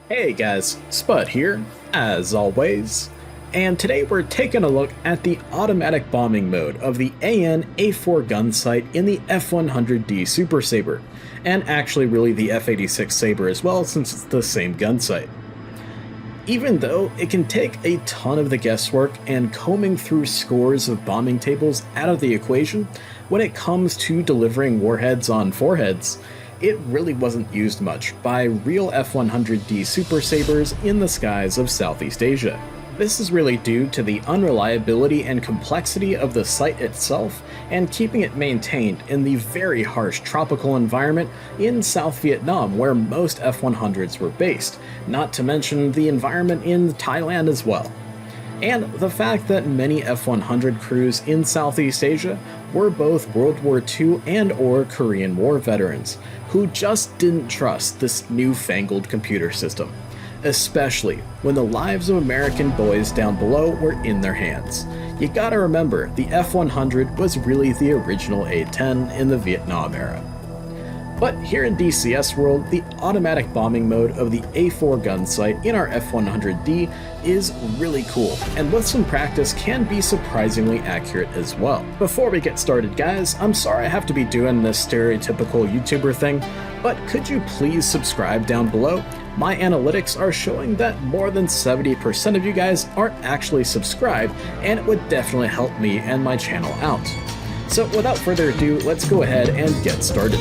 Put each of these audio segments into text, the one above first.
Hey guys, Spud here, as always, and today we're taking a look at the automatic bombing mode of the A-4 Gunsight in the F-100D Super Sabre, and actually really the F-86 Sabre as well since it's the same gunsight. Even though it can take a ton of the guesswork and combing through scores of bombing tables out of the equation when it comes to delivering warheads on foreheads, it really wasn't used much by real F-100D Super Sabres in the skies of Southeast Asia. This is really due to the unreliability and complexity of the sight itself and keeping it maintained in the very harsh tropical environment in South Vietnam where most F-100s were based, not to mention the environment in Thailand as well. And the fact that many F-100 crews in Southeast Asia were both World War II and/or Korean War veterans, who just didn't trust this newfangled computer system, especially when the lives of American boys down below were in their hands. You gotta remember, the F-100 was really the original A-10 in the Vietnam era. But here in DCS world, the automatic bombing mode of the A-4 gunsight in our F-100D is really cool, and with some practice can be surprisingly accurate as well. Before we get started guys, I'm sorry I have to be doing this stereotypical YouTuber thing, but could you please subscribe down below? My analytics are showing that more than 70% of you guys aren't actually subscribed, and it would definitely help me and my channel out. So without further ado, let's go ahead and get started.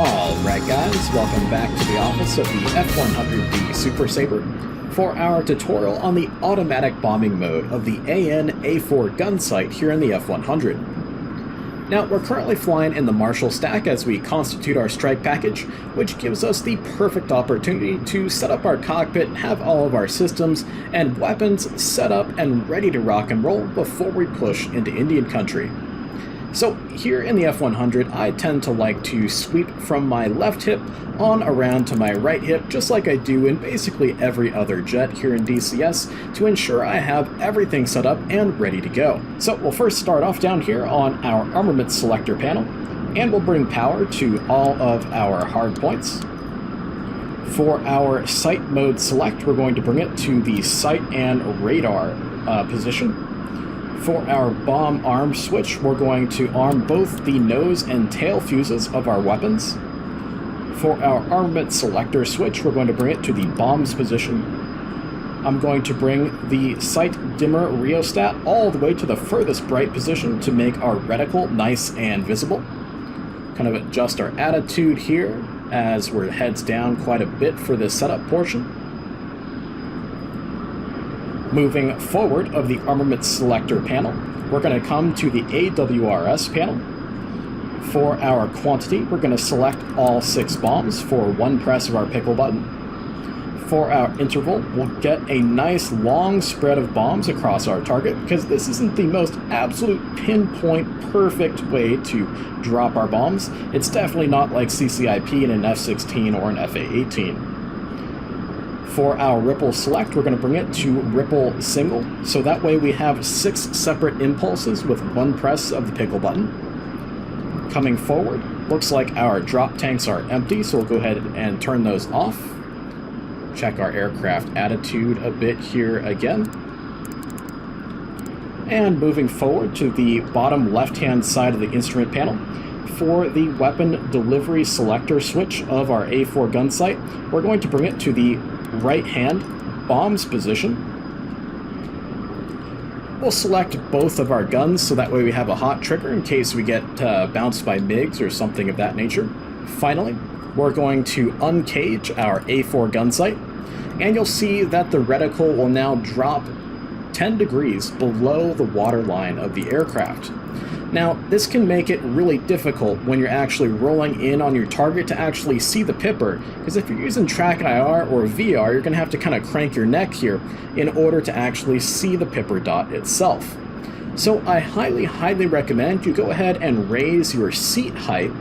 Alright guys, welcome back to the office of the F-100D Super Sabre for our tutorial on the automatic bombing mode of the A-4 gunsight here in the F-100. Now, we're currently flying in the Marshall stack as we constitute our strike package, which gives us the perfect opportunity to set up our cockpit, have all of our systems and weapons set up and ready to rock and roll before we push into Indian country. So here in the F-100, I tend to like to sweep from my left hip on around to my right hip, just like I do in basically every other jet here in DCS, to ensure I have everything set up and ready to go. So we'll first start off down here on our armament selector panel, and we'll bring power to all of our hard points. For our sight mode select, we're going to bring it to the sight and radar position. For our bomb arm switch, we're going to arm both the nose and tail fuses of our weapons. For our armament selector switch, we're going to bring it to the bombs position. I'm going to bring the sight dimmer rheostat all the way to the furthest bright position to make our reticle nice and visible. Kind of adjust our attitude here as we're heads down quite a bit for this setup portion. Moving forward of the armament selector panel, we're going to come to the AWRS panel. For our quantity, we're going to select all 6 bombs for one press of our pickle button. For our interval, we'll get a nice long spread of bombs across our target, because this isn't the most absolute pinpoint perfect way to drop our bombs. It's definitely not like CCIP in an F-16 or an FA-18. For our ripple select, we're going to bring it to ripple single, so that way we have 6 separate impulses with one press of the pickle button. Coming forward, looks like our drop tanks are empty, so we'll go ahead and turn those off. Check our aircraft attitude a bit here again. And moving forward to the bottom left-hand side of the instrument panel, for the weapon delivery selector switch of our A-4 gunsight, we're going to bring it to the right-hand bombs position. We'll select both of our guns so that way we have a hot trigger in case we get bounced by MiGs or something of that nature. Finally, we're going to uncage our A-4 gunsight, and you'll see that the reticle will now drop 10 degrees below the waterline of the aircraft. Now, this can make it really difficult when you're actually rolling in on your target to actually see the pipper, because if you're using track IR or VR, you're going to have to kind of crank your neck here in order to actually see the pipper dot itself. So I highly recommend you go ahead and raise your seat height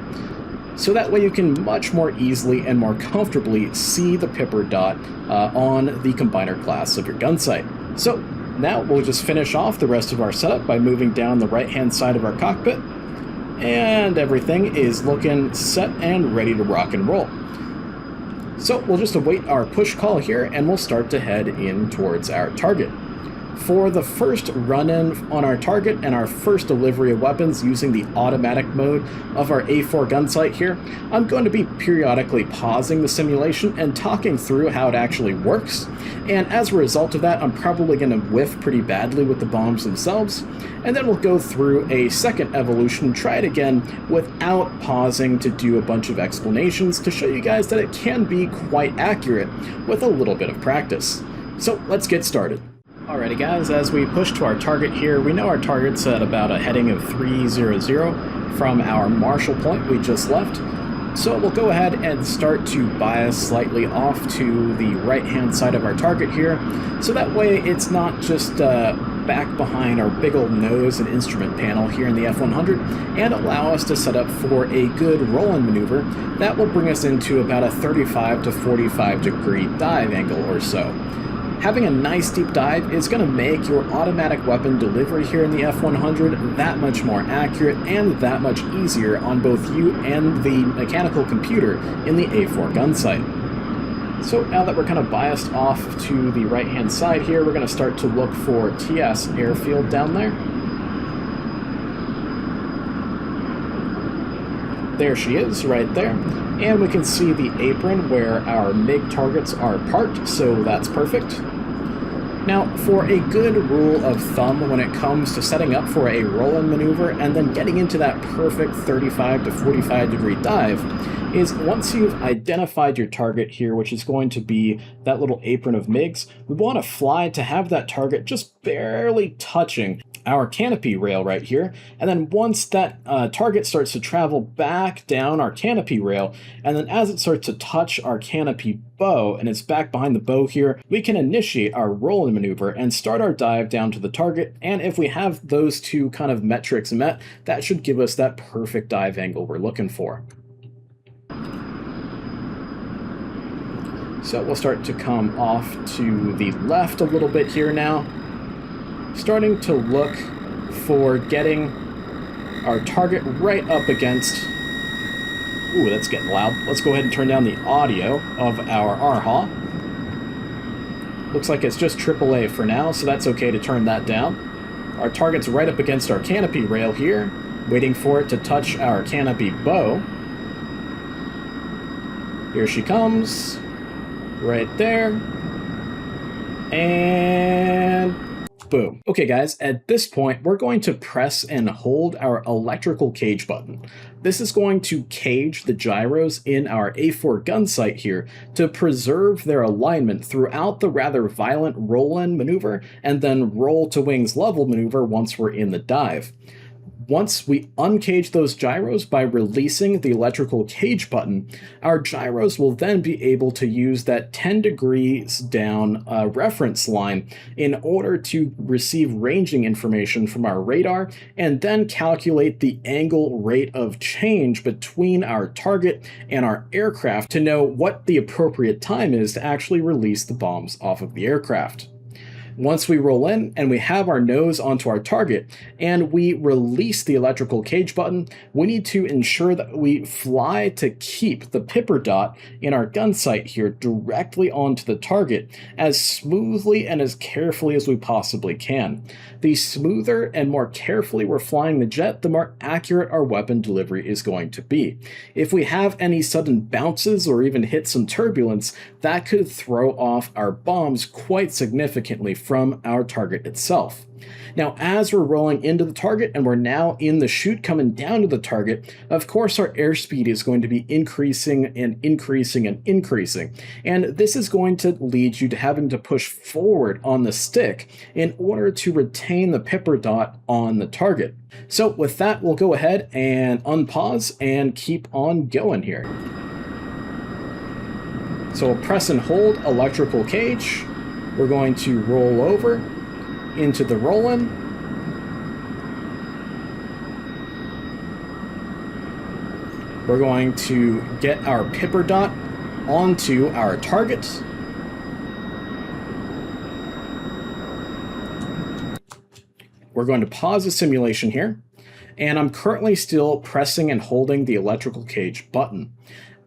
so that way you can much more easily and more comfortably see the pipper dot on the combiner class of your gunsight. So now we'll just finish off the rest of our setup by moving down the right-hand side of our cockpit, and everything is looking set and ready to rock and roll. So we'll just await our push call here, and we'll start to head in towards our target. For the first run-in on our target and our first delivery of weapons using the automatic mode of our A4 gunsight here, I'm going to be periodically pausing the simulation and talking through how it actually works, and as a result of that, I'm probably going to whiff pretty badly with the bombs themselves, and then we'll go through a second evolution, try it again without pausing to do a bunch of explanations to show you guys that it can be quite accurate with a little bit of practice. So let's get started. Alrighty guys, as we push to our target here, we know our target's at about a heading of 300 from our Marshall point we just left. So we'll go ahead and start to bias slightly off to the right-hand side of our target here, so that way it's not just back behind our big old nose and instrument panel here in the F-100, and allow us to set up for a good roll-in maneuver that will bring us into about a 35 to 45 degree dive angle or so. Having a nice deep dive is going to make your automatic weapon delivery here in the F-100 that much more accurate and that much easier on both you and the mechanical computer in the A4 gunsight. So now that we're kind of biased off to the right-hand side here, we're going to start to look for TS airfield down there. There she is, right there. And we can see the apron where our MiG targets are parked, so that's perfect. Now, for a good rule of thumb when it comes to setting up for a roll-in maneuver and then getting into that perfect 35 to 45 degree dive, is once you've identified your target here, which is going to be that little apron of MiGs, we want to fly to have that target just barely touching our canopy rail right here, and then once that target starts to travel back down our canopy rail, and then as it starts to touch our canopy bow and it's back behind the bow here, we can initiate our roll-in maneuver and start our dive down to the target, and if we have those two kind of metrics met, that should give us that perfect dive angle we're looking for. So we'll start to come off to the left a little bit here now, starting to look for getting our target right up against... Ooh, that's getting loud. Let's go ahead and turn down the audio of our RHAW. Looks like it's just AAA for now, so that's okay to turn that down. Our target's right up against our canopy rail here, waiting for it to touch our canopy bow. Here she comes. Right there. And boom. Okay guys, at this point, we're going to press and hold our electrical cage button. This is going to cage the gyros in our A4 gunsight here to preserve their alignment throughout the rather violent roll-in maneuver and then roll to wings level maneuver once we're in the dive. Once we uncage those gyros by releasing the electrical cage button, our gyros will then be able to use that 10 degrees down reference line in order to receive ranging information from our radar and then calculate the angle rate of change between our target and our aircraft to know what the appropriate time is to actually release the bombs off of the aircraft. Once we roll in and we have our nose onto our target and we release the electrical cage button, we need to ensure that we fly to keep the pipper dot in our gunsight here directly onto the target as smoothly and as carefully as we possibly can. The smoother and more carefully we're flying the jet, the more accurate our weapon delivery is going to be. If we have any sudden bounces or even hit some turbulence, that could throw off our bombs quite significantly from our target itself. Now, as we're rolling into the target and we're now in the chute coming down to the target, of course our airspeed is going to be increasing and increasing and increasing. And this is going to lead you to having to push forward on the stick in order to retain the pipper dot on the target. So with that, we'll go ahead and unpause and keep on going here. So we'll press and hold electrical cage. We're going to roll over into the roll-in. we're going to get our pipper dot onto our target. We're going to pause the simulation here, and I'm currently still pressing and holding the electrical cage button.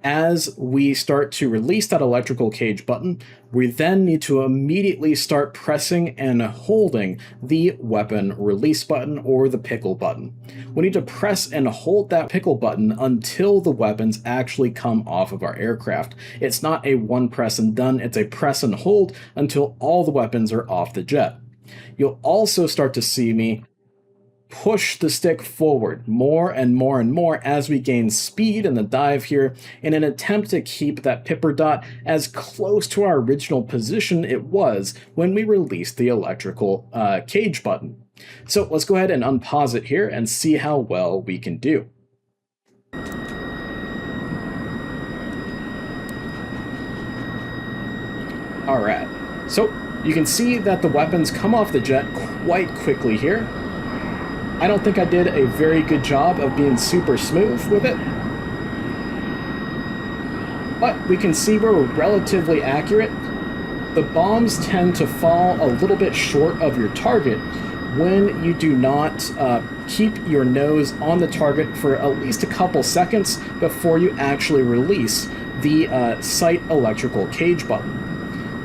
As we start to release that electrical cage button, we then need to immediately start pressing and holding the weapon release button or the pickle button. We need to press and hold that pickle button until the weapons actually come off of our aircraft. It's not a one press and done, it's a press and hold until all the weapons are off the jet. You'll also start to see me push the stick forward more and more and more as we gain speed in the dive here in an attempt to keep that pipper dot as close to our original position it was when we released the electrical cage button. So let's go ahead and unpause it here and see how well we can do. Alright, so you can see that the weapons come off the jet quite quickly here. I don't think I did a very good job of being super smooth with it, but we can see we're relatively accurate. The bombs tend to fall a little bit short of your target when you do not keep your nose on the target for at least a couple seconds before you actually release the sight electrical cage button.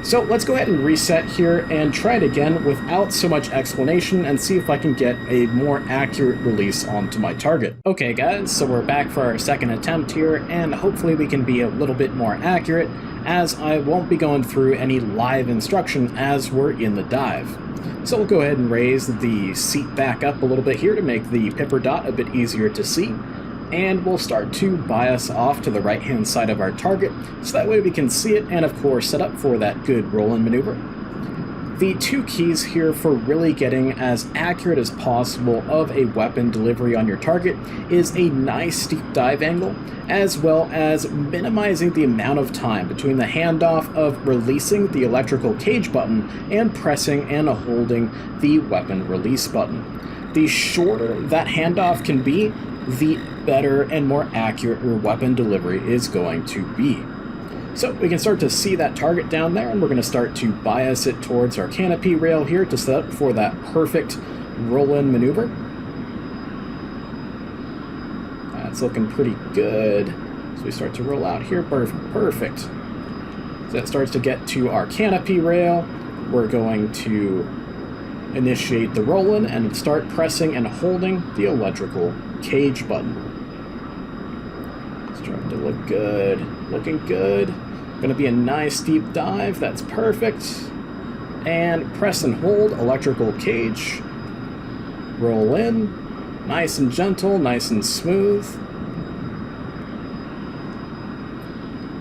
So let's go ahead and reset here and try it again without so much explanation and see if I can get a more accurate release onto my target. Okay guys, so we're back for our second attempt here, and hopefully we can be a little bit more accurate, as I won't be going through any live instruction as we're in the dive. So we'll go ahead and raise the seat back up a little bit here to make the pipper dot a bit easier to see. And we'll start to bias off to the right hand side of our target, so that way we can see it and of course set up for that good roll-in maneuver. The two keys here for really getting as accurate as possible of a weapon delivery on your target is a nice steep dive angle, as well as minimizing the amount of time between the handoff of releasing the electrical cage button and pressing and holding the weapon release button. The shorter that handoff can be, the better and more accurate your weapon delivery is going to be. So we can start to see that target down there, and we're going to start to bias it towards our canopy rail here to set up for that perfect roll-in maneuver. That's looking pretty good. So we start to roll out here, perfect. So that starts to get to our canopy rail. We're going to initiate the roll-in and start pressing and holding the electrical cage button. It's starting to look good, looking good. Going to be a nice deep dive, that's perfect. And press and hold electrical cage. Roll in, nice and gentle, nice and smooth.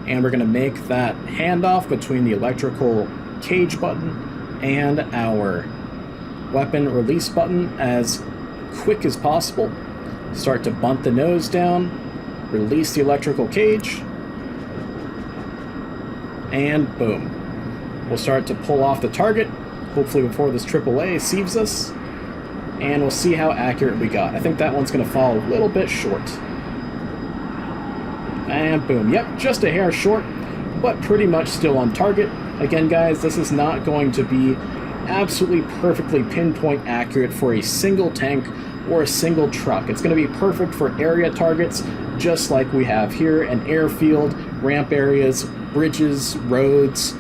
And we're going to make that handoff between the electrical cage button and our weapon release button as quick as possible. Start to bunt the nose down, release the electrical cage, and boom. We'll start to pull off the target, hopefully before this AAA sees us, and we'll see how accurate we got. I think that one's going to fall a little bit short. And boom, yep, just a hair short, but pretty much still on target. Again guys, this is not going to be absolutely perfectly pinpoint accurate for a single tank or a single truck. It's going to be perfect for area targets, just like we have here, an airfield, ramp areas, bridges, roads,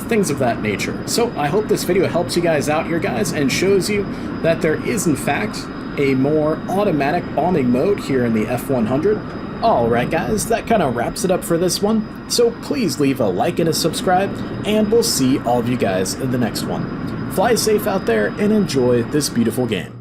things of that nature. So I hope this video helps you guys out here, guys, and shows you that there is, in fact, a more automatic bombing mode here in the F-100. Alright guys, that kind of wraps it up for this one. So please leave a like and a subscribe, and we'll see all of you guys in the next one. Fly safe out there and enjoy this beautiful game.